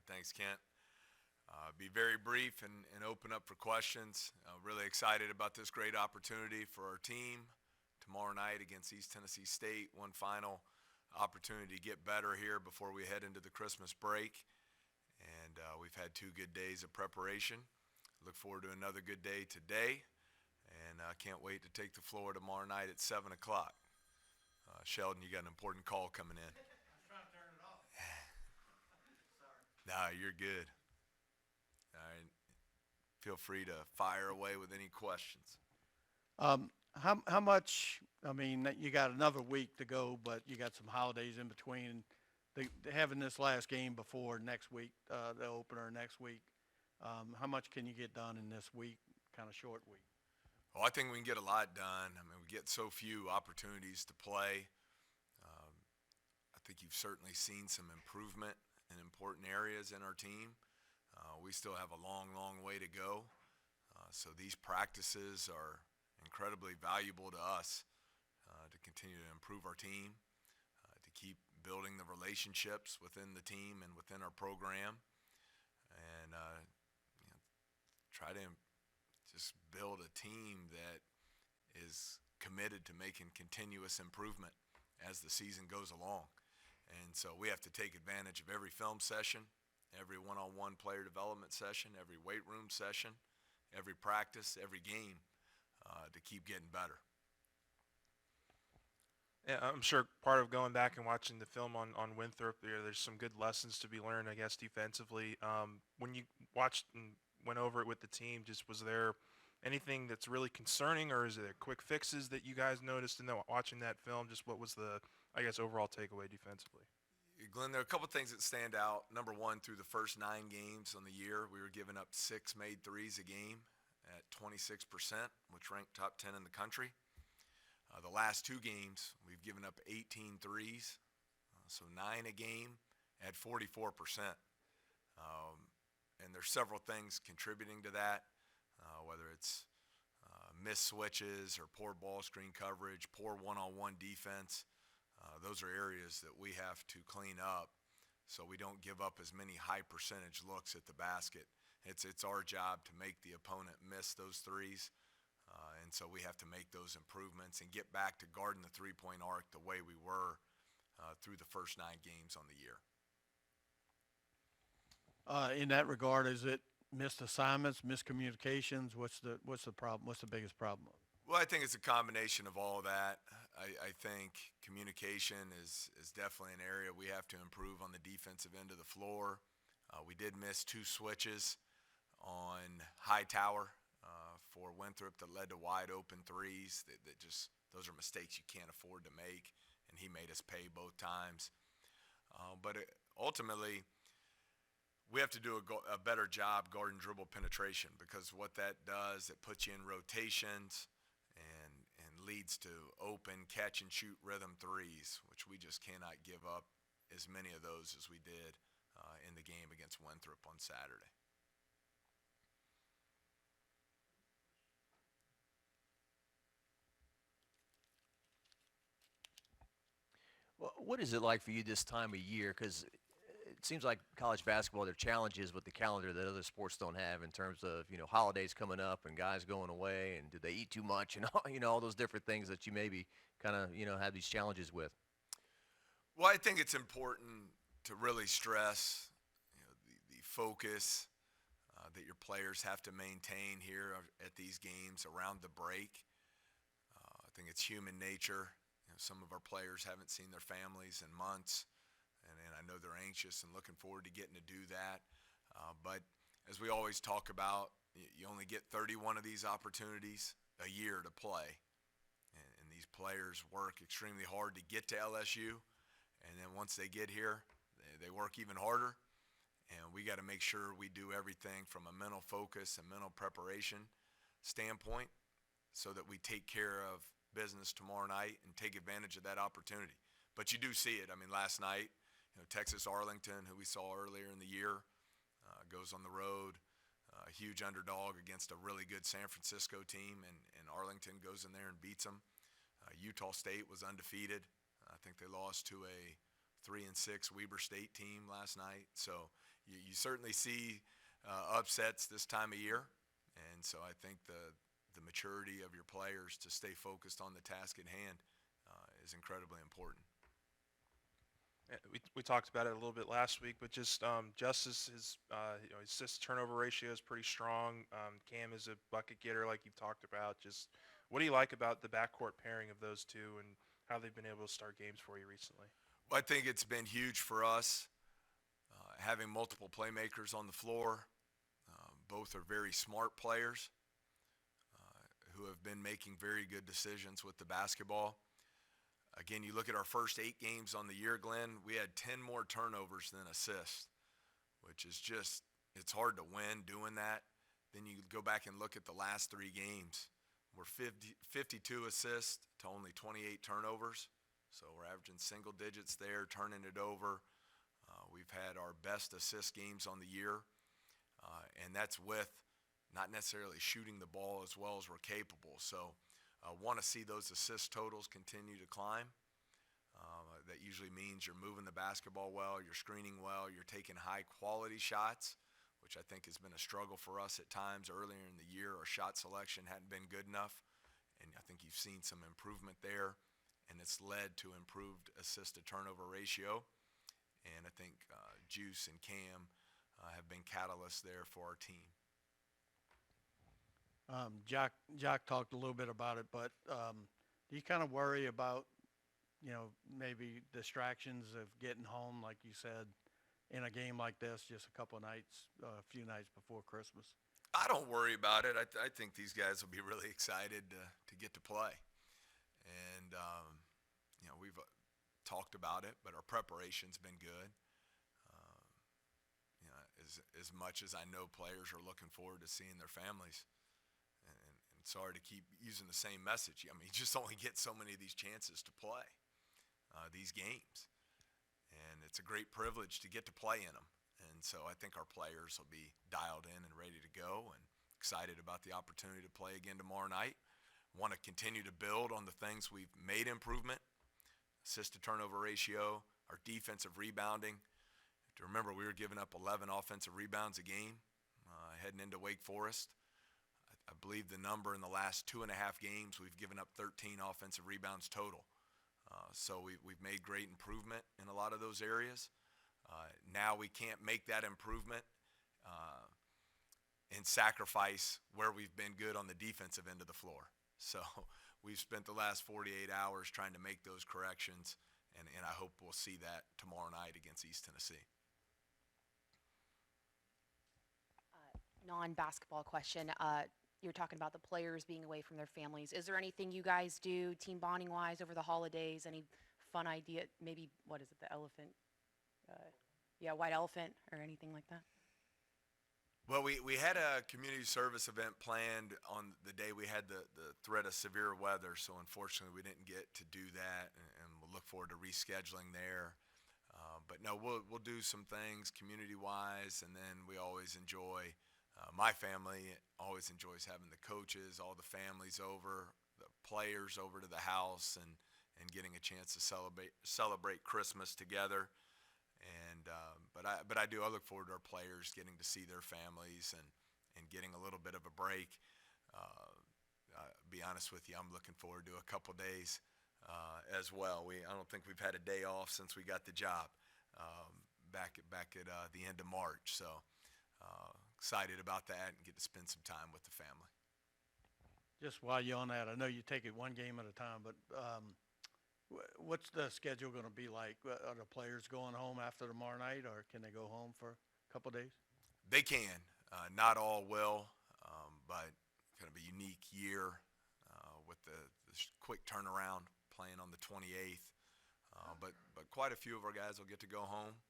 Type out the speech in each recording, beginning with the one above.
Thanks, Kent. Be very brief and open up for questions. Really excited about this great opportunity for our team tomorrow night against East Tennessee State. One final opportunity to get better here before we head into the Christmas break. And we've had 2 good days of preparation. Look forward to another good day today. And I can't wait to take the floor tomorrow night at 7 o'clock. Sheldon, you got an important call coming in. I was trying to turn it off. Nah, Sorry. you're good. All right. Feel free to fire away with any questions. How much, I mean, you got another week to go, but you got some holidays in between. Having this last game before next week, the opener next week, how much can you get done in this week, kind of short week? Well, I think we can get a lot done. I mean, we get so few opportunities to play. I think you've certainly seen some improvement in important areas in our team. We still have a long, long way to go. So these practices are incredibly valuable to us to continue to improve our team, to keep building the relationships within the team and within our program, and try to just build a team that is committed to making continuous improvement as the season goes along. And so we have to take advantage of every film session, every one-on-one player development session, every weight room session, every practice, every game to keep getting better. Yeah, I'm sure part of going back and watching the film on Winthrop, there's some good lessons to be learned, I guess, defensively. When you watched and went over it with the team, just was there anything that's really concerning, or is there quick fixes that you guys noticed in watching that film? Just what was the, I guess, overall takeaway defensively? Glenn, there are a couple things that stand out. Number one, through the first 9 games on the year, we were giving up 6 made threes a game at 26%, which ranked top 10 in the country. The last 2 games, we've given up 18 threes, so 9 a game at 44%. And there's several things contributing to that, whether it's missed switches or poor ball screen coverage, poor one-on-one defense. Those are areas that we have to clean up so we don't give up as many high percentage looks at the basket. It's our job to make the opponent miss those threes, and so we have to make those improvements and get back to guarding the three-point arc the way we were through the first 9 games on the year. In that regard, is it missed assignments, miscommunications? What's the problem? What's the biggest problem? Well, I think it's a combination of all of that. I think communication is definitely an area we have to improve on the defensive end of the floor. We did miss 2 switches on Hightower for Winthrop that led to wide open threes. That just, those are mistakes you can't afford to make, and he made us pay both times. But ultimately, we have to do a better job guarding dribble penetration, because what that does, it puts you in rotations and leads to open catch and shoot rhythm threes, which we just cannot give up as many of those as we did in the game against Winthrop on Saturday. Well, what is it like for you this time of year? Because it seems like college basketball, there are challenges with the calendar that other sports don't have in terms of, holidays coming up and guys going away, and do they eat too much, and all, all those different things that you maybe kind of, have these challenges with. Well, I think it's important to really stress the focus that your players have to maintain here at these games around the break. I think it's human nature. Some of our players haven't seen their families in months, and I know they're anxious and looking forward to getting to do that. But as we always talk about, you only get 31 of these opportunities a year to play. And these players work extremely hard to get to LSU. And then once they get here, they work even harder. And we got to make sure we do everything from a mental focus and mental preparation standpoint so that we take care of business tomorrow night and take advantage of that opportunity. But you do see it. I mean, last night, Texas Arlington, who we saw earlier in the year, goes on the road, a huge underdog against a really good San Francisco team, and Arlington goes in there and beats them. Utah State was undefeated. I think they lost to a 3-6 Weber State team last night. So you certainly see upsets this time of year, and so I think the maturity of your players to stay focused on the task at hand is incredibly important. We talked about it a little bit last week, but just Justice, his his assist turnover ratio is pretty strong. Cam is a bucket getter, like you've talked about. Just what do you like about the backcourt pairing of those two and how they've been able to start games for you recently? Well, I think it's been huge for us having multiple playmakers on the floor. Both are very smart players who have been making very good decisions with the basketball. Again, you look at our first 8 games on the year, Glenn, we had 10 more turnovers than assists, which is just, it's hard to win doing that. Then you go back and look at the last 3 games. We're 52 assists to only 28 turnovers. So we're averaging single digits there, turning it over. We've had our best assist games on the year, and that's with not necessarily shooting the ball as well as we're capable. So want to see those assist totals continue to climb. That usually means you're moving the basketball well, you're screening well, you're taking high-quality shots, which I think has been a struggle for us at times earlier in the year. Our shot selection hadn't been good enough, and I think you've seen some improvement there, and it's led to improved assist-to-turnover ratio. And I think Juice and Cam have been catalysts there for our team. Jock talked a little bit about it, but do you kind of worry about, maybe distractions of getting home, like you said, in a game like this, just a couple of nights, a few nights before Christmas? I don't worry about it. I think these guys will be really excited to get to play. And, we've talked about it, but our preparation's been good. As much as I know players are looking forward to seeing their families. And sorry to keep using the same message. I mean, you just only get so many of these chances to play these games. And it's a great privilege to get to play in them. And so I think our players will be dialed in and ready to go and excited about the opportunity to play again tomorrow night. Want to continue to build on the things we've made improvement. Assist-to-turnover ratio, our defensive rebounding. To remember, we were giving up 11 offensive rebounds a game heading into Wake Forest. I believe the number in the last 2.5 games, we've given up 13 offensive rebounds total. So we've made great improvement in a lot of those areas. Now we can't make that improvement and sacrifice where we've been good on the defensive end of the floor. So we've spent the last 48 hours trying to make those corrections, and I hope we'll see that tomorrow night against East Tennessee. Non-basketball question. You were talking about the players being away from their families. Is there anything you guys do team bonding wise over the holidays? Any fun idea? Maybe, what is it, the elephant? White elephant or anything like that? Well, we had a community service event planned on the day we had the threat of severe weather, so unfortunately we didn't get to do that, and we'll look forward to rescheduling there. But no, we'll do some things community-wise, and then we always enjoy, my family always enjoys having the coaches, all the families over, the players over to the house, and getting a chance to celebrate Christmas together. And but I look forward to our players getting to see their families and getting a little bit of a break. Be honest with you, I'm looking forward to a couple days as well. I don't think we've had a day off since we got the job back at the end of March. So excited about that and get to spend some time with the family. Just while you're on that, I know you take it one game at a time, but what's the schedule going to be like? Are the players going home after tomorrow night, or can they go home for a couple days? They can. Not all will, but kind of a unique year with the quick turnaround, playing on the 28th. But quite a few of our guys will get to go home.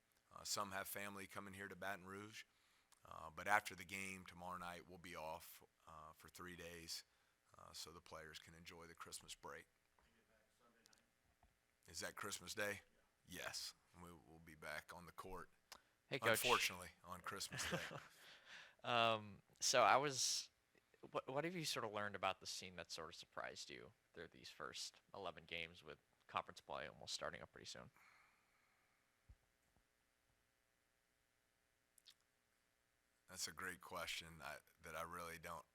Some have family coming here to Baton Rouge. But after the game tomorrow night, we'll be off for 3 days so the players can enjoy the Christmas break. Is that Christmas Day? Yes. We'll be back on the court, Hey, Coach. unfortunately, on Christmas Day. So what have you sort of learned about the scene that sort of surprised you through these first 11 games with conference play almost starting up pretty soon? That's a great question that I really don't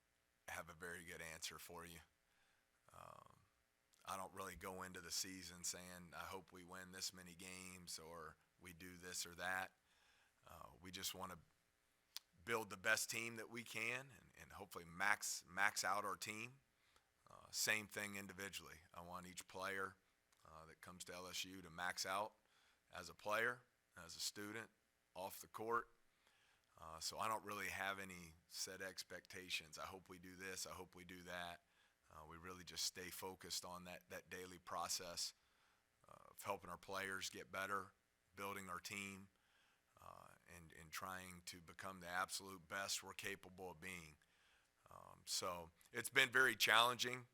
have a very good answer for you. Um, I don't really go into the season saying I hope we win this many games or we do this or that. We just want to build the best team that we can and hopefully max out our team. Same thing individually. I want each player that comes to LSU to max out as a player, as a student, off the court. So I don't really have any set expectations. I hope we do this. I hope we do that. We really just stay focused on that daily process of helping our players get better, building our team, and trying to become the absolute best we're capable of being. So it's been very challenging,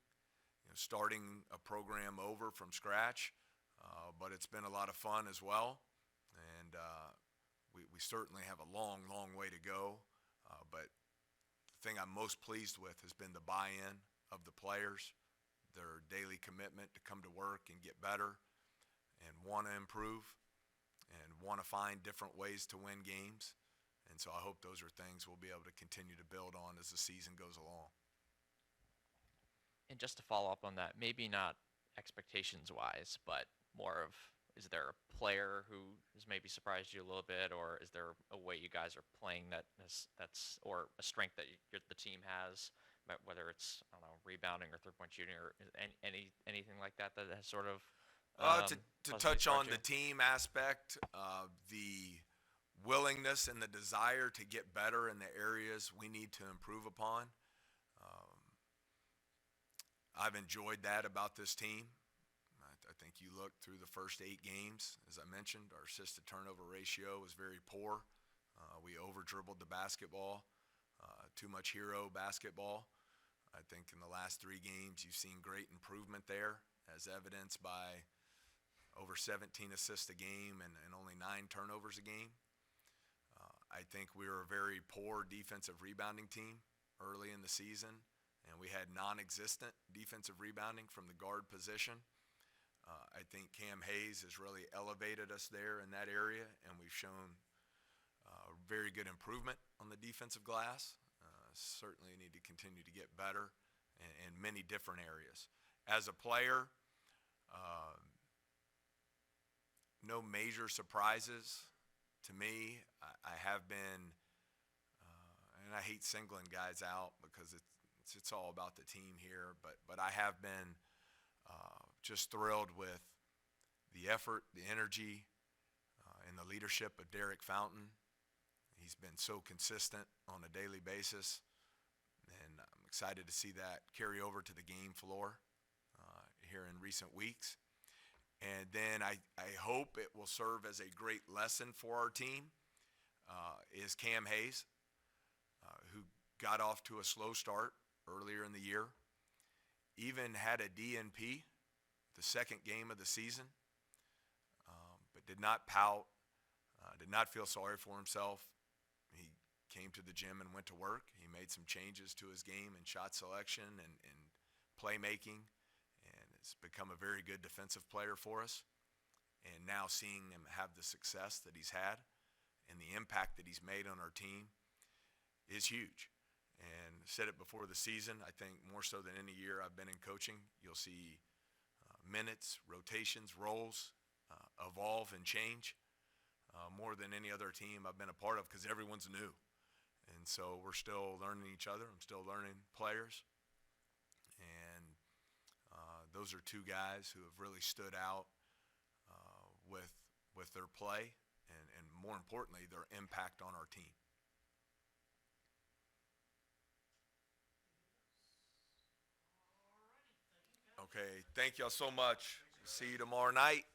starting a program over from scratch, but it's been a lot of fun as well. And we certainly have a long, long way to go. But the thing I'm most pleased with has been the buy-in of the players, their daily commitment to come to work and get better and want to improve and want to find different ways to win games. And so I hope those are things we'll be able to continue to build on as the season goes along. And just to follow up on that, maybe not expectations wise, but more of, is there a player who has maybe surprised you a little bit, or is there a way you guys are playing that's or a strength that the team has, whether it's, I don't know, rebounding or 3-point shooting or anything like that that has sort of To pleasantly touch on surprised the you? team aspect, the willingness and the desire to get better in the areas we need to improve upon. I've enjoyed that about this team. I think you look through the first 8 games, as I mentioned, our assist to turnover ratio was very poor. We over-dribbled the basketball, too much hero basketball. I think in the last 3 games you've seen great improvement there, as evidenced by over 17 assists a game and only 9 turnovers a game. I think we were a very poor defensive rebounding team early in the season, and we had non-existent defensive rebounding from the guard position. I think Cam Hayes has really elevated us there in that area, and we've shown very good improvement on the defensive glass. Certainly need to continue to get better in many different areas. As a player, no major surprises to me. I have been, and I hate singling guys out because it's all about the team here, but I have been just thrilled with the effort, the energy, and the leadership of Derek Fountain. He's been so consistent on a daily basis, and I'm excited to see that carry over to the game floor here in recent weeks. And then I hope it will serve as a great lesson for our team, is Cam Hayes, who got off to a slow start earlier in the year, even had a DNP the second game of the season, but did not pout, did not feel sorry for himself. He came to the gym and went to work. He made some changes to his game and shot selection and playmaking, and has become a very good defensive player for us. And now seeing him have the success that he's had and the impact that he's made on our team is huge. And said it before the season, I think more so than any year I've been in coaching, you'll see minutes, rotations, roles evolve and change more than any other team I've been a part of, because everyone's new. And so we're still learning each other. I'm still learning players. And those are 2 guys who have really stood out with their play and more importantly, their impact on our team. Okay, thank y'all so much. See you tomorrow night.